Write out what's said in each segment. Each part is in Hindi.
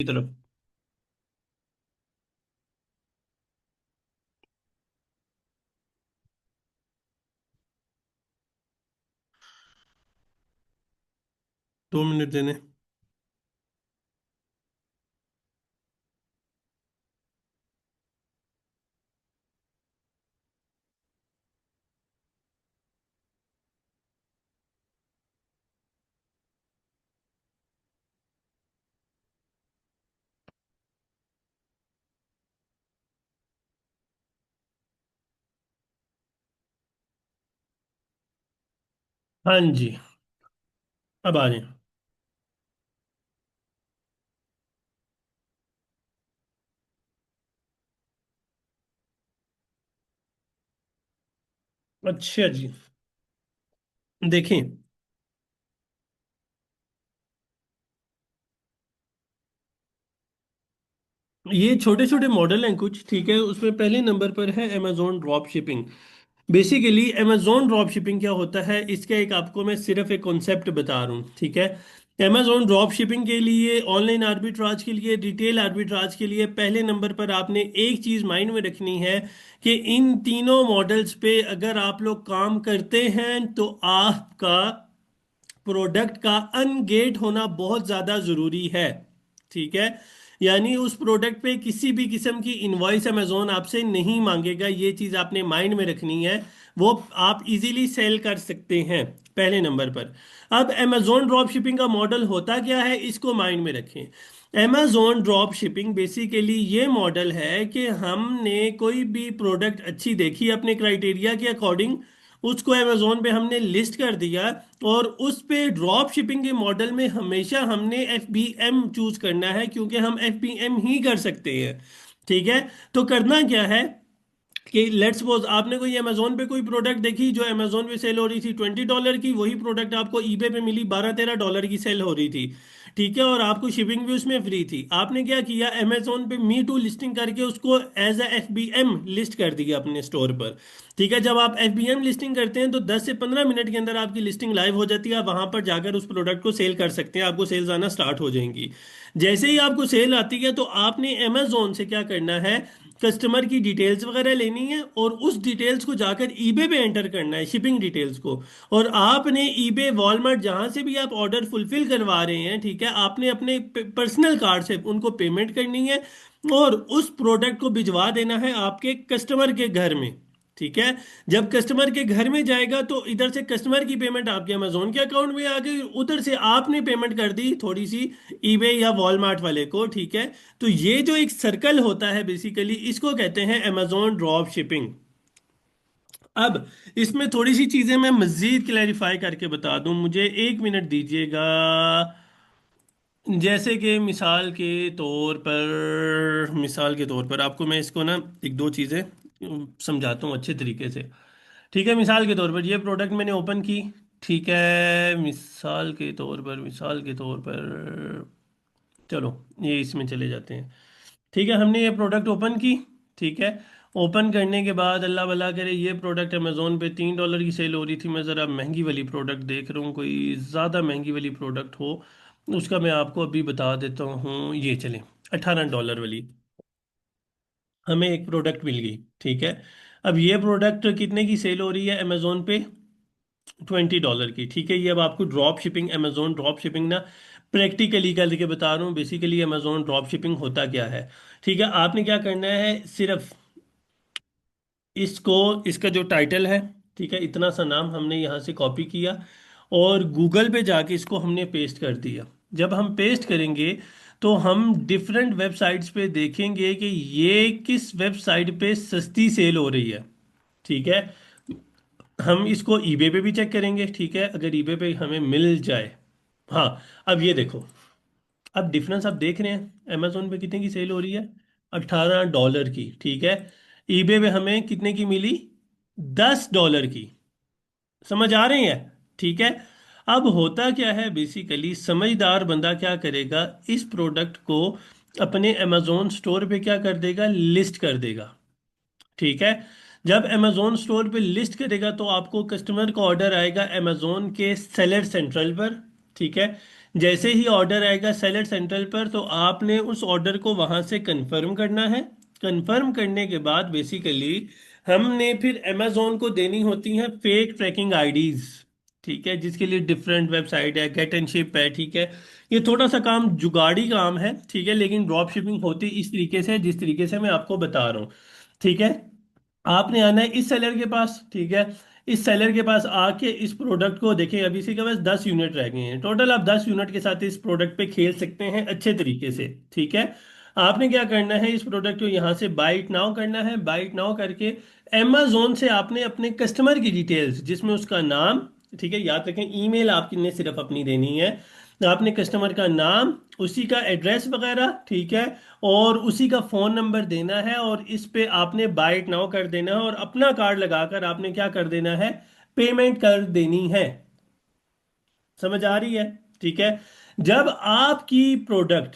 तरफ। 2 मिनट देने। हाँ जी। अब आ रहे हैं। अच्छा जी। देखें, ये छोटे छोटे मॉडल हैं कुछ, ठीक है। उसमें पहले नंबर पर है Amazon drop shipping. Basically Amazon drop shipping क्या होता है, इसका एक आपको मैं सिर्फ एक कॉन्सेप्ट बता रहा हूँ, ठीक है। अमेजोन ड्रॉप शिपिंग के लिए, ऑनलाइन आर्बिट्राज के लिए, रिटेल आर्बिट्राज के लिए पहले नंबर पर आपने एक चीज़ माइंड में रखनी है कि इन तीनों मॉडल्स पे अगर आप लोग काम करते हैं तो आपका प्रोडक्ट का अनगेट होना बहुत ज़्यादा ज़रूरी है, ठीक है। यानी उस प्रोडक्ट पे किसी भी किस्म की इनवॉइस अमेजोन आपसे नहीं मांगेगा, ये चीज़ आपने माइंड में रखनी है। वो आप इजीली सेल कर सकते हैं पहले नंबर पर। अब अमेजोन ड्रॉप शिपिंग का मॉडल होता क्या है, इसको माइंड में रखें। अमेजोन ड्रॉप शिपिंग बेसिकली ये मॉडल है कि हमने कोई भी प्रोडक्ट अच्छी देखी अपने क्राइटेरिया के अकॉर्डिंग, उसको अमेजोन पे हमने लिस्ट कर दिया, और उस पे ड्रॉप शिपिंग के मॉडल में हमेशा हमने एफ बी एम चूज करना है, क्योंकि हम एफ बी एम ही कर सकते हैं, ठीक है। तो करना क्या है कि लेट्स सपोज आपने कोई अमेजोन पे कोई प्रोडक्ट देखी जो अमेजोन पे सेल हो रही थी $20 की, वही प्रोडक्ट आपको ईबे पे मिली $12-13 की सेल हो रही थी, ठीक है। और आपको शिपिंग भी उसमें फ्री थी। आपने क्या किया, अमेजोन पे मी टू लिस्टिंग करके उसको as A F B M list कर दिया अपने स्टोर पर, ठीक है। जब आप एफ बी एम लिस्टिंग करते हैं तो 10 से 15 मिनट के अंदर आपकी लिस्टिंग लाइव हो जाती है। आप वहां पर जाकर उस प्रोडक्ट को सेल कर सकते हैं, आपको सेल्स आना स्टार्ट हो जाएंगी। जैसे ही आपको सेल आती है तो आपने अमेजोन से क्या करना है, कस्टमर की डिटेल्स वगैरह लेनी है और उस डिटेल्स को जाकर ईबे पे एंटर करना है, शिपिंग डिटेल्स को। और आपने ईबे, वॉलमार्ट, जहां से भी आप ऑर्डर फुलफिल करवा रहे हैं, ठीक है, आपने अपने पर्सनल कार्ड से उनको पेमेंट करनी है और उस प्रोडक्ट को भिजवा देना है आपके कस्टमर के घर में, ठीक है। जब कस्टमर के घर में जाएगा तो इधर से कस्टमर की पेमेंट आपके अमेजोन के अकाउंट में आ गई, उधर से आपने पेमेंट कर दी थोड़ी सी ईबे या वॉलमार्ट वाले को, ठीक है। तो ये जो एक सर्कल होता है बेसिकली, इसको कहते हैं अमेजोन ड्रॉप शिपिंग। अब इसमें थोड़ी सी चीजें मैं मजीद क्लैरिफाई करके बता दूं, मुझे 1 मिनट दीजिएगा। जैसे कि मिसाल के तौर पर आपको मैं इसको ना एक दो चीज़ें समझाता हूँ अच्छे तरीके से, ठीक है। मिसाल के तौर पर ये प्रोडक्ट मैंने ओपन की, ठीक है। मिसाल के तौर पर चलो ये इसमें चले जाते हैं, ठीक है। हमने ये प्रोडक्ट ओपन की, ठीक है। ओपन करने के बाद अल्लाह भला करे ये प्रोडक्ट अमेजोन पे $3 की सेल हो रही थी। मैं ज़रा महंगी वाली प्रोडक्ट देख रहा हूँ, कोई ज़्यादा महंगी वाली प्रोडक्ट हो, उसका मैं आपको अभी बता देता हूँ। ये चले $18 वाली हमें एक प्रोडक्ट मिल गई, ठीक है। अब ये प्रोडक्ट कितने की सेल हो रही है अमेजोन पे, $20 की, ठीक है। ये अब आपको drop shipping, Amazon drop shipping ना प्रैक्टिकली करके बता रहा हूँ। बेसिकली अमेजोन ड्रॉप शिपिंग होता क्या है, ठीक है। आपने क्या करना है, सिर्फ इसको, इसका जो टाइटल है, ठीक है, इतना सा नाम हमने यहाँ से कॉपी किया और गूगल पे जाके इसको हमने पेस्ट कर दिया। जब हम पेस्ट करेंगे तो हम डिफरेंट वेबसाइट्स पे देखेंगे कि ये किस वेबसाइट पे सस्ती सेल हो रही है, ठीक है। हम इसको ईबे पे भी चेक करेंगे, ठीक है, अगर ईबे पे हमें मिल जाए। हाँ, अब ये देखो, अब डिफरेंस आप देख रहे हैं, अमेजोन पे कितने की सेल हो रही है, $18 की, ठीक है। ईबे पे हमें कितने की मिली, $10 की। समझ आ रही है, ठीक है। अब होता क्या है, बेसिकली समझदार बंदा क्या करेगा, इस प्रोडक्ट को अपने अमेजोन स्टोर पे क्या कर देगा, लिस्ट कर देगा, ठीक है। जब अमेजोन स्टोर पे लिस्ट करेगा तो आपको कस्टमर का ऑर्डर आएगा अमेजोन के सेलर सेंट्रल पर, ठीक है। जैसे ही ऑर्डर आएगा सेलर सेंट्रल पर, तो आपने उस ऑर्डर को वहां से कंफर्म करना है। कंफर्म करने के बाद बेसिकली हमने फिर अमेजोन को देनी होती हैं फेक ट्रैकिंग आईडीज। ठीक है, जिसके लिए डिफरेंट वेबसाइट है, गेट एंड शिप है। ठीक है, ये थोड़ा सा काम जुगाड़ी काम है। ठीक है, लेकिन ड्रॉप शिपिंग होती इस तरीके से जिस तरीके से मैं आपको बता रहा हूँ। ठीक है, आपने आना है इस सेलर के पास। ठीक है, इस सेलर के पास आके इस प्रोडक्ट को देखें। अभी इसी के पास 10 यूनिट रह गए हैं टोटल। आप 10 यूनिट के साथ इस प्रोडक्ट पे खेल सकते हैं अच्छे तरीके से। ठीक है, आपने क्या करना है, इस प्रोडक्ट को यहाँ से बाय इट नाउ करना है। बाय इट नाउ करके अमेजोन से आपने अपने कस्टमर की डिटेल्स, जिसमें उसका नाम, ठीक है याद रखें ईमेल आपने सिर्फ अपनी देनी है, आपने कस्टमर का नाम, उसी का एड्रेस वगैरह, ठीक है, और उसी का फ़ोन नंबर देना है, और इस पे आपने बाय इट नाउ कर देना है, और अपना कार्ड लगाकर आपने क्या कर देना है, पेमेंट कर देनी है। समझ आ रही है? ठीक है, जब आपकी प्रोडक्ट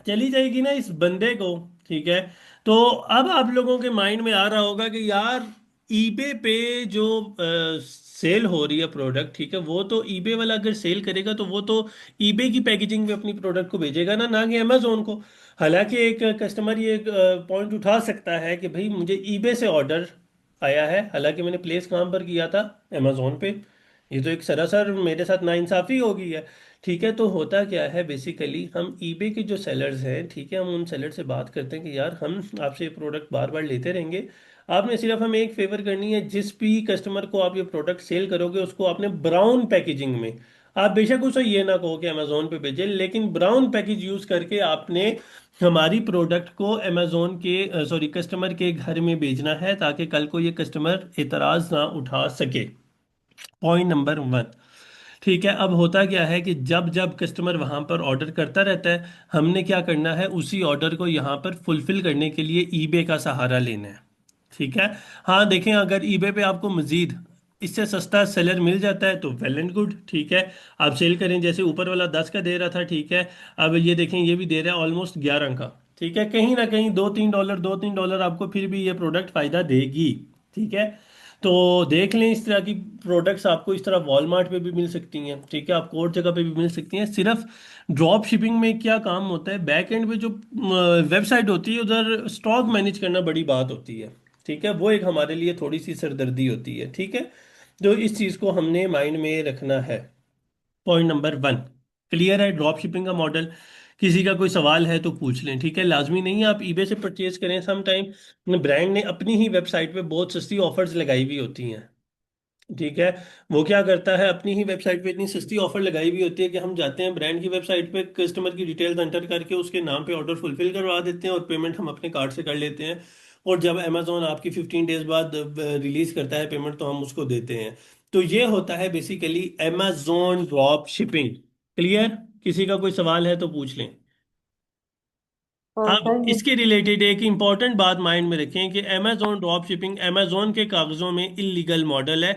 चली जाएगी ना इस बंदे को, ठीक है, तो अब आप लोगों के माइंड में आ रहा होगा कि यार ईबे पे जो सेल हो रही है प्रोडक्ट, ठीक है, वो तो ईबे वाला अगर सेल करेगा तो वो तो ईबे की पैकेजिंग में अपनी प्रोडक्ट को भेजेगा ना, ना कि अमेजोन को। हालांकि एक कस्टमर ये पॉइंट उठा सकता है कि भाई मुझे ईबे से ऑर्डर आया है, हालांकि मैंने प्लेस कहाँ पर किया था, अमेजोन पे। ये तो एक सरासर मेरे साथ नाइंसाफी हो गई है। ठीक है, तो होता क्या है बेसिकली, हम ईबे के जो सेलर्स हैं, ठीक है, हम उन सेलर से बात करते हैं कि यार हम आपसे ये प्रोडक्ट बार बार लेते रहेंगे, आपने सिर्फ हमें एक फेवर करनी है, जिस भी कस्टमर को आप ये प्रोडक्ट सेल करोगे उसको आपने ब्राउन पैकेजिंग में, आप बेशक उसे ये ना कहो कि अमेजोन पे भेजे, लेकिन ब्राउन पैकेज यूज करके आपने हमारी प्रोडक्ट को अमेजोन के सॉरी कस्टमर के घर में भेजना है, ताकि कल को ये कस्टमर एतराज ना उठा सके। Point number 1। ठीक है, अब होता क्या है कि जब जब कस्टमर वहां पर ऑर्डर करता रहता है, हमने क्या करना है, उसी ऑर्डर को यहाँ पर फुलफिल करने के लिए ईबे का सहारा लेना है। ठीक है, हाँ देखें, अगर ईबे पे आपको मजीद इससे सस्ता सेलर मिल जाता है तो वेल एंड गुड। ठीक है, आप सेल करें, जैसे ऊपर वाला 10 का दे रहा था, ठीक है, अब ये देखें ये भी दे रहा है ऑलमोस्ट 11 का। ठीक है, कहीं ना कहीं दो तीन डॉलर आपको फिर भी ये प्रोडक्ट फायदा देगी। ठीक है, तो देख लें, इस तरह की प्रोडक्ट्स आपको इस तरह वॉलमार्ट पे भी मिल सकती हैं। ठीक है, आपको और जगह पे भी मिल सकती हैं। सिर्फ ड्रॉप शिपिंग में क्या काम होता है, बैक एंड पे जो वेबसाइट होती है उधर स्टॉक मैनेज करना बड़ी बात होती है। ठीक है, वो एक हमारे लिए थोड़ी सी सरदर्दी होती है। ठीक है, तो इस चीज़ को हमने माइंड में रखना है। पॉइंट नंबर 1 क्लियर है, ड्रॉप शिपिंग का मॉडल। किसी का कोई सवाल है तो पूछ लें। ठीक है, लाजमी नहीं है आप ईबे से परचेज करें। सम टाइम ब्रांड ने अपनी ही वेबसाइट पे बहुत सस्ती ऑफर्स लगाई हुई होती हैं। ठीक है, वो क्या करता है, अपनी ही वेबसाइट पे इतनी सस्ती ऑफर लगाई हुई होती है कि हम जाते हैं ब्रांड की वेबसाइट पे, कस्टमर की डिटेल्स एंटर करके उसके नाम पे ऑर्डर फुलफिल करवा देते हैं, और पेमेंट हम अपने कार्ड से कर लेते हैं। और जब अमेजोन आपकी 15 डेज बाद रिलीज करता है पेमेंट, तो हम उसको देते हैं। तो ये होता है basically Amazon drop shipping. Clear? किसी का कोई सवाल है तो पूछ लें। तो अब सर ये इसके रिलेटेड एक इंपॉर्टेंट बात माइंड में रखें कि अमेजोन ड्रॉप शिपिंग अमेजोन के कागजों में इलीगल मॉडल है।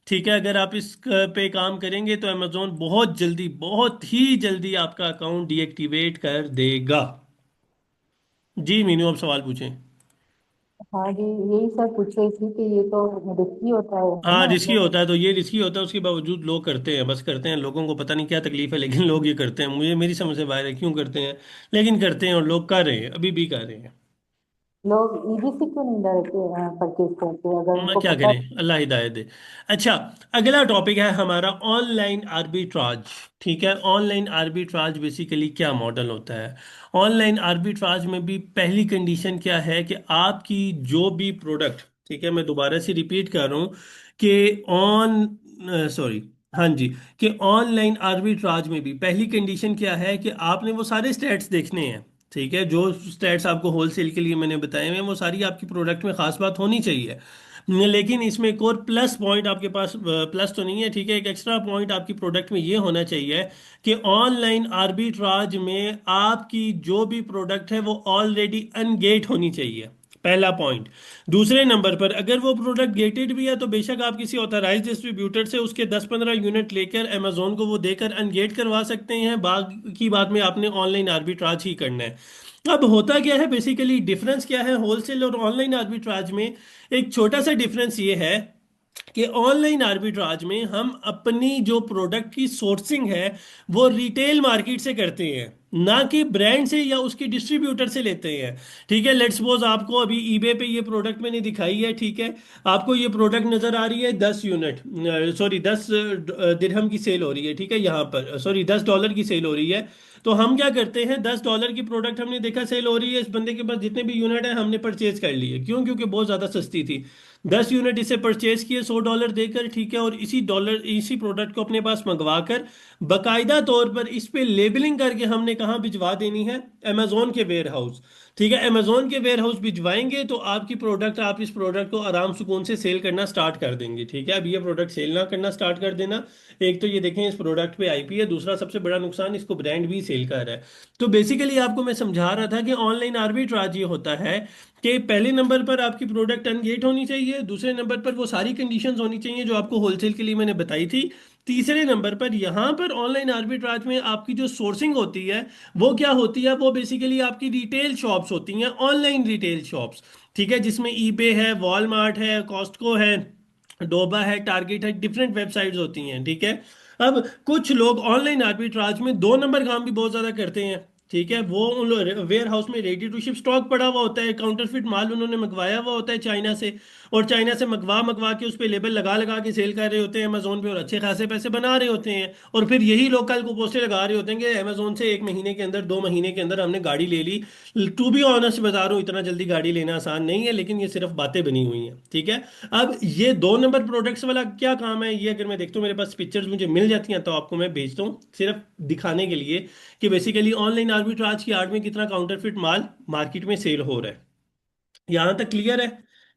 ठीक है, अगर आप इस पे काम करेंगे तो अमेजोन बहुत जल्दी, बहुत ही जल्दी आपका अकाउंट डीएक्टिवेट कर देगा। जी मीनू, अब सवाल पूछें। हाँ जी, यही सर पूछ रही थी कि ये तो रिस्की होता है हाँ ना रिस्की मतलब। होता है, तो ये रिस्की होता है, उसके बावजूद लोग करते हैं, बस करते हैं। लोगों को पता नहीं क्या तकलीफ है, लेकिन लोग ये करते हैं। मुझे मेरी समझ से बाहर है क्यों करते हैं, लेकिन करते हैं, और लोग कर रहे हैं, अभी भी कर रहे हैं। लोग ईजी से क्यों नहीं डायरेक्ट परचेज करते अगर मैं उनको क्या पता। करें, अल्लाह हिदायत दे। अच्छा, अगला टॉपिक है हमारा ऑनलाइन आर्बिट्राज। ठीक है, ऑनलाइन आर्बिट्राज बेसिकली क्या मॉडल होता है। ऑनलाइन आर्बिट्राज में भी पहली कंडीशन क्या है कि आपकी जो भी प्रोडक्ट, ठीक है, मैं दोबारा से रिपीट कर रहा हूँ कि ऑन सॉरी, हाँ जी, कि ऑनलाइन आर्बिट्राज में भी पहली कंडीशन क्या है कि आपने वो सारे स्टैट्स देखने हैं। ठीक है, जो स्टैट्स आपको होलसेल के लिए मैंने बताए हुए हैं, वो सारी आपकी प्रोडक्ट में खास बात होनी चाहिए। लेकिन इसमें एक और प्लस पॉइंट आपके पास, प्लस तो नहीं है, ठीक है, एक एक्स्ट्रा पॉइंट आपकी प्रोडक्ट में ये होना चाहिए कि ऑनलाइन आर्बिट्राज में आपकी जो भी प्रोडक्ट है वो ऑलरेडी अनगेट होनी चाहिए। पहला पॉइंट। दूसरे नंबर पर, अगर वो प्रोडक्ट गेटेड भी है तो बेशक आप किसी ऑथराइज डिस्ट्रीब्यूटर से उसके 10-15 यूनिट लेकर अमेजोन को वो देकर अनगेट करवा सकते हैं। बाकी बात में आपने ऑनलाइन आर्बिट्राज ही करना है। अब होता क्या है बेसिकली, डिफरेंस क्या है होलसेल और ऑनलाइन आर्बिट्राज में, एक छोटा सा डिफरेंस ये है कि ऑनलाइन आर्बिट्राज में हम अपनी जो प्रोडक्ट की सोर्सिंग है वो रिटेल मार्केट से करते हैं, ना कि ब्रांड से या उसके डिस्ट्रीब्यूटर से लेते हैं। ठीक है, लेट्स सपोज आपको अभी ईबे पे ये प्रोडक्ट मैंने दिखाई है, ठीक है, आपको ये प्रोडक्ट नजर आ रही है 10 यूनिट, सॉरी 10 दिरहम की सेल हो रही है, ठीक है, यहाँ पर सॉरी $10 की सेल हो रही है। तो हम क्या करते हैं, $10 की प्रोडक्ट हमने देखा सेल हो रही है, इस बंदे के पास जितने भी यूनिट है हमने परचेज कर लिए, क्यों? क्योंकि बहुत ज़्यादा सस्ती थी। 10 यूनिट इसे परचेज किए $100 देकर, ठीक है, और इसी प्रोडक्ट को अपने पास मंगवा कर बाकायदा तौर पर इस पे लेबलिंग करके हमने कहाँ भिजवा देनी है, अमेजोन के वेयर हाउस। ठीक है, अमेजोन के वेयर हाउस भिजवाएंगे तो आपकी प्रोडक्ट, आप इस प्रोडक्ट को आराम सुकून से सेल करना स्टार्ट कर देंगे। ठीक है, अब ये प्रोडक्ट सेल ना करना स्टार्ट कर देना, एक तो ये देखें इस प्रोडक्ट पे आईपी है, दूसरा सबसे बड़ा नुकसान इसको ब्रांड भी सेल कर रहा है। तो बेसिकली आपको मैं समझा रहा था कि ऑनलाइन आर्बिट्राज ये होता है कि पहले नंबर पर आपकी प्रोडक्ट अनगेट होनी चाहिए, दूसरे नंबर पर वो सारी कंडीशंस होनी चाहिए जो आपको होलसेल के लिए मैंने बताई थी, तीसरे नंबर पर यहाँ पर ऑनलाइन आर्बिट्राज में आपकी जो सोर्सिंग होती है वो क्या होती है, वो बेसिकली आपकी रिटेल शॉप्स होती हैं, ऑनलाइन रिटेल शॉप्स। ठीक है, जिसमें ईबे है, वॉलमार्ट है, कॉस्टको है, डोबा है, टारगेट है, डिफरेंट वेबसाइट्स होती हैं। ठीक है, अब कुछ लोग ऑनलाइन आर्बिट्राज में 2 नंबर काम भी बहुत ज़्यादा करते हैं। ठीक है, वो उन वेयर हाउस में रेडी टू शिप स्टॉक पड़ा हुआ होता है, काउंटरफिट माल उन्होंने मंगवाया हुआ होता है चाइना से, और चाइना से मंगवा मंगवा के उस पर लेबल लगा लगा के सेल कर रहे होते हैं अमेजोन पे, और अच्छे खासे पैसे बना रहे होते हैं। और फिर यही लोग कल को पोस्टें लगा रहे होते हैं कि अमेजोन से 1 महीने के अंदर, 2 महीने के अंदर हमने गाड़ी ले ली। टू बी ऑनेस्ट बता रहा हूँ, इतना जल्दी गाड़ी लेना आसान नहीं है, लेकिन ये सिर्फ बातें बनी हुई हैं। ठीक है, अब ये 2 नंबर प्रोडक्ट्स वाला क्या काम है, ये अगर मैं देखता हूँ मेरे पास पिक्चर्स मुझे मिल जाती हैं तो आपको मैं भेजता हूँ, सिर्फ दिखाने के लिए कि बेसिकली ऑनलाइन आर्बिट्राज की आड़ में कितना काउंटरफिट माल मार्केट में सेल हो रहा है। यहां तक क्लियर है?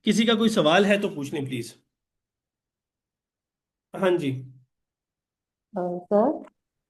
किसी का कोई सवाल है तो पूछ लें प्लीज। हाँ जी। सर,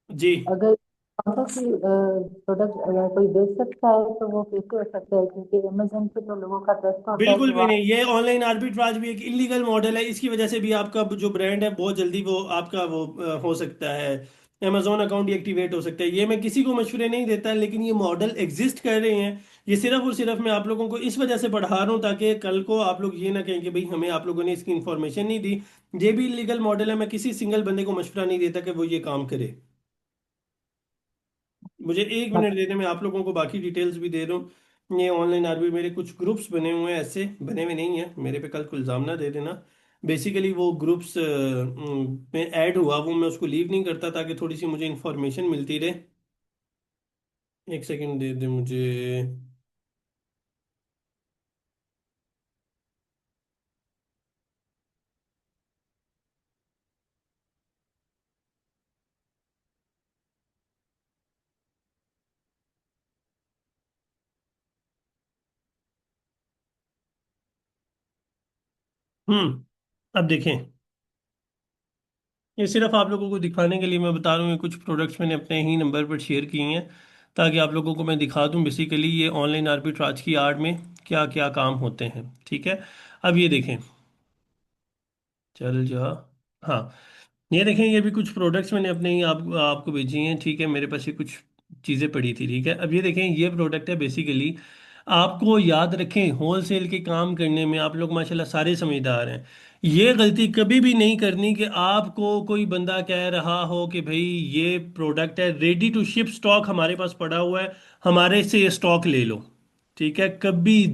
जी अगर कौन सा प्रोडक्ट अगर कोई बेच सकता है तो वो कैसे हो सकता है, क्योंकि अमेजोन पे तो लोगों का ट्रस्ट होता है कि बिल्कुल भी वहाँ। नहीं, ये ऑनलाइन आर्बिट्राज भी एक इलीगल मॉडल है, इसकी वजह से भी आपका जो ब्रांड है बहुत जल्दी वो आपका वो हो सकता है, अमेजोन अकाउंट डीएक्टिवेट हो सकता है। ये मैं किसी को मशवरे नहीं देता, लेकिन ये मॉडल एग्जिस्ट कर रहे हैं। ये सिर्फ और सिर्फ मैं आप लोगों को इस वजह से पढ़ा रहा हूँ ताकि कल को आप लोग ये ना कहें कि भाई हमें आप लोगों ने इसकी इन्फॉर्मेशन नहीं दी। ये भी इलीगल मॉडल है, मैं किसी सिंगल बंदे को मशवरा नहीं देता कि वो ये काम करे। मुझे 1 मिनट देने में आप लोगों को बाकी डिटेल्स भी दे रहा हूँ। ये ऑनलाइन आरबी मेरे कुछ ग्रुप्स बने हुए हैं, ऐसे बने हुए नहीं हैं मेरे पे, कल को इल्ज़ाम ना दे देना। बेसिकली वो ग्रुप्स में ऐड हुआ, वो मैं उसको लीव नहीं करता ताकि थोड़ी सी मुझे इंफॉर्मेशन मिलती रहे। एक सेकंड दे दे मुझे। अब देखें, ये सिर्फ आप लोगों को दिखाने के लिए मैं बता रहा हूँ, ये कुछ प्रोडक्ट्स मैंने अपने ही नंबर पर शेयर किए हैं ताकि आप लोगों को मैं दिखा दूँ बेसिकली ये ऑनलाइन आर्बिट्राज की आड़ में क्या क्या काम होते हैं। ठीक है, अब ये देखें, चल जा, हाँ, ये देखें, ये भी कुछ प्रोडक्ट्स मैंने अपने ही आपको भेजी हैं। ठीक है, मेरे पास ये कुछ चीज़ें पड़ी थी। ठीक है, अब ये देखें, ये प्रोडक्ट है बेसिकली, आपको याद रखें होलसेल के काम करने में आप लोग माशाल्लाह सारे समझदार हैं। ये गलती कभी भी नहीं करनी कि आपको कोई बंदा कह रहा हो कि भाई ये प्रोडक्ट है रेडी टू शिप स्टॉक हमारे पास पड़ा हुआ है, हमारे से ये स्टॉक ले लो। ठीक है, कभी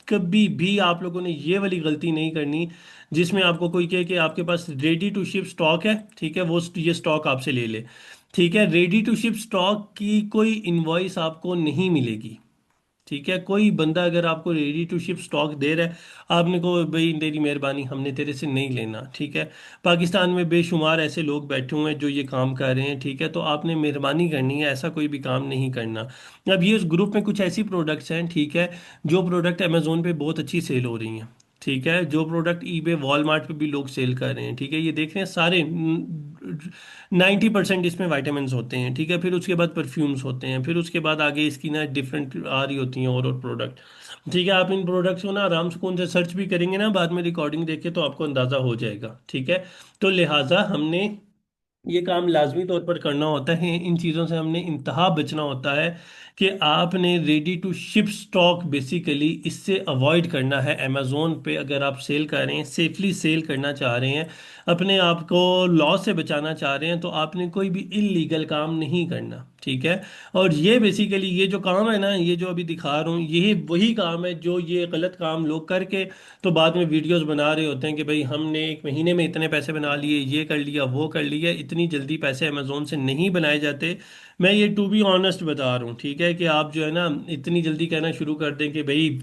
कभी भी आप लोगों ने ये वाली गलती नहीं करनी जिसमें आपको कोई कहे कि आपके पास रेडी टू शिप स्टॉक है, ठीक है, वो ये स्टॉक आपसे ले ले। ठीक है, रेडी टू शिप स्टॉक की कोई इनवॉइस आपको नहीं मिलेगी। ठीक है, कोई बंदा अगर आपको रेडी टू शिप स्टॉक दे रहा है, आपने को भाई तेरी मेहरबानी हमने तेरे से नहीं लेना। ठीक है, पाकिस्तान में बेशुमार ऐसे लोग बैठे हुए हैं जो ये काम कर रहे हैं। ठीक है, तो आपने मेहरबानी करनी है, ऐसा कोई भी काम नहीं करना। अब ये उस ग्रुप में कुछ ऐसी प्रोडक्ट्स हैं, ठीक है, जो प्रोडक्ट अमेजोन पे बहुत अच्छी सेल हो रही हैं। ठीक है, जो प्रोडक्ट ईबे वॉलमार्ट पे भी लोग सेल कर रहे हैं। ठीक है, ये देख रहे हैं सारे 90% इसमें वाइटामिन होते हैं। ठीक है, फिर उसके बाद परफ्यूम्स होते हैं, फिर उसके बाद आगे इसकी ना डिफरेंट आ रही होती हैं और प्रोडक्ट। ठीक है, आप इन प्रोडक्ट्स को ना आराम से कौन से सर्च भी करेंगे ना बाद में रिकॉर्डिंग देख के तो आपको अंदाज़ा हो जाएगा। ठीक है, तो लिहाजा हमने ये काम लाजमी तौर पर करना होता है, इन चीज़ों से हमने इंतहा बचना होता है कि आपने ready to ship stock basically इससे अवॉइड करना है अमेज़ोन पे। अगर आप सेल कर रहे हैं, सेफली सेल करना चाह रहे हैं, अपने आप को लॉस से बचाना चाह रहे हैं, तो आपने कोई भी इलीगल काम नहीं करना, ठीक है। और ये बेसिकली ये जो काम है ना, ये जो अभी दिखा रहा हूँ, ये वही काम है जो ये गलत काम लोग करके तो बाद में वीडियोस बना रहे होते हैं कि भाई हमने एक महीने में इतने पैसे बना लिए, ये कर लिया, वो कर लिया। इतनी जल्दी पैसे अमेज़ोन से नहीं बनाए जाते। मैं ये टू बी ऑनेस्ट बता रहा हूँ, ठीक है, कि आप जो है ना इतनी जल्दी कहना शुरू कर दें कि भाई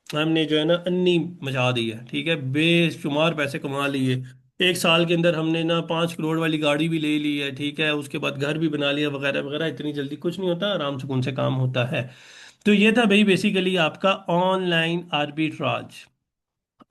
हमने जो है ना अन्नी मचा दी है, ठीक है, बेशुमार पैसे कमा लिए, एक साल के अंदर हमने ना 5 करोड़ वाली गाड़ी भी ले ली है, ठीक है, उसके बाद घर भी बना लिया वगैरह वगैरह। इतनी जल्दी कुछ नहीं होता, आराम सुकून से काम होता है। तो ये था भाई बेसिकली आपका ऑनलाइन आर्बिट्राज।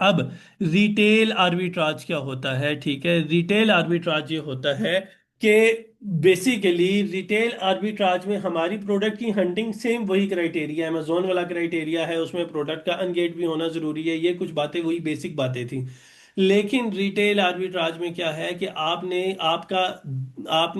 अब रिटेल आर्बिट्राज क्या होता है, ठीक है। रिटेल आर्बिट्राज ये होता है कि बेसिकली रिटेल आर्बिट्राज में हमारी प्रोडक्ट की हंटिंग सेम वही क्राइटेरिया, अमेजोन वाला क्राइटेरिया है, उसमें प्रोडक्ट का अनगेट भी होना जरूरी है, ये कुछ बातें वही बेसिक बातें थी। लेकिन रिटेल आर्बिट्राज में क्या है कि आपने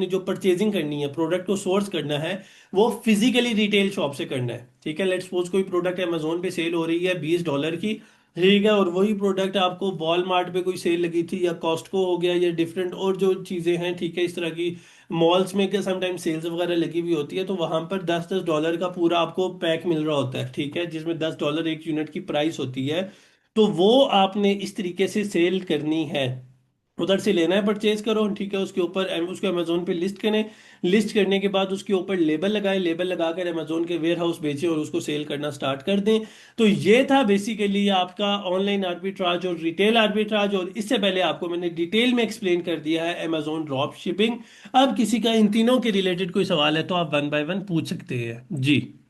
जो परचेजिंग करनी है, प्रोडक्ट को सोर्स करना है, वो फिजिकली रिटेल शॉप से करना है, ठीक है। लेट्स सपोज कोई प्रोडक्ट अमेजोन पे सेल हो रही है $20 की, ठीक है, और वही प्रोडक्ट आपको वॉलमार्ट पे कोई सेल लगी थी, या कॉस्टको हो गया, या डिफरेंट और जो चीज़ें हैं, ठीक है, इस तरह की मॉल्स में के समटाइम सेल्स वगैरह लगी हुई होती है, तो वहां पर $10-10 का पूरा आपको पैक मिल रहा होता है, ठीक है, जिसमें $10 एक यूनिट की प्राइस होती है। तो वो आपने इस तरीके से सेल करनी है, उधर से लेना है, परचेज करो, ठीक है, उसके ऊपर उसको अमेजोन पे लिस्ट करें, लिस्ट करने के बाद उसके ऊपर लेबल लगाएं, लेबल लगाकर अमेजोन के वेयर हाउस बेचें और उसको सेल करना स्टार्ट कर दें। तो ये था बेसिकली आपका ऑनलाइन आर्बिट्राज और रिटेल आर्बिट्राज, और इससे पहले आपको मैंने डिटेल में एक्सप्लेन कर दिया है अमेजोन ड्रॉप शिपिंग। अब किसी का इन तीनों के रिलेटेड कोई सवाल है तो आप वन बाय वन पूछ सकते हैं जी।